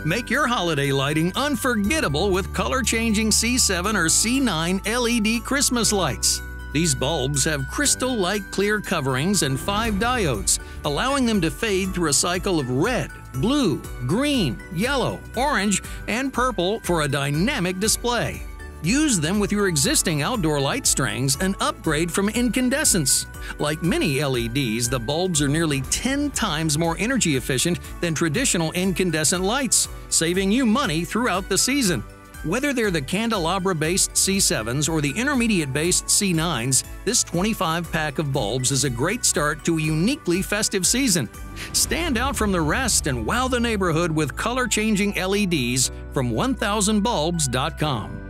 Make your holiday lighting unforgettable with color-changing C7 or C9 LED Christmas lights. These bulbs have crystal-like clear coverings and 5 diodes, allowing them to fade through a cycle of red, blue, green, yellow, orange, and purple for a dynamic display. Use them with your existing outdoor light strings and upgrade from incandescents. Like many LEDs, the bulbs are nearly 10 times more energy efficient than traditional incandescent lights, saving you money throughout the season. Whether they're the candelabra-based C7s or the intermediate-based C9s, this 25-pack of bulbs is a great start to a uniquely festive season. Stand out from the rest and wow the neighborhood with color-changing LEDs from 1000Bulbs.com.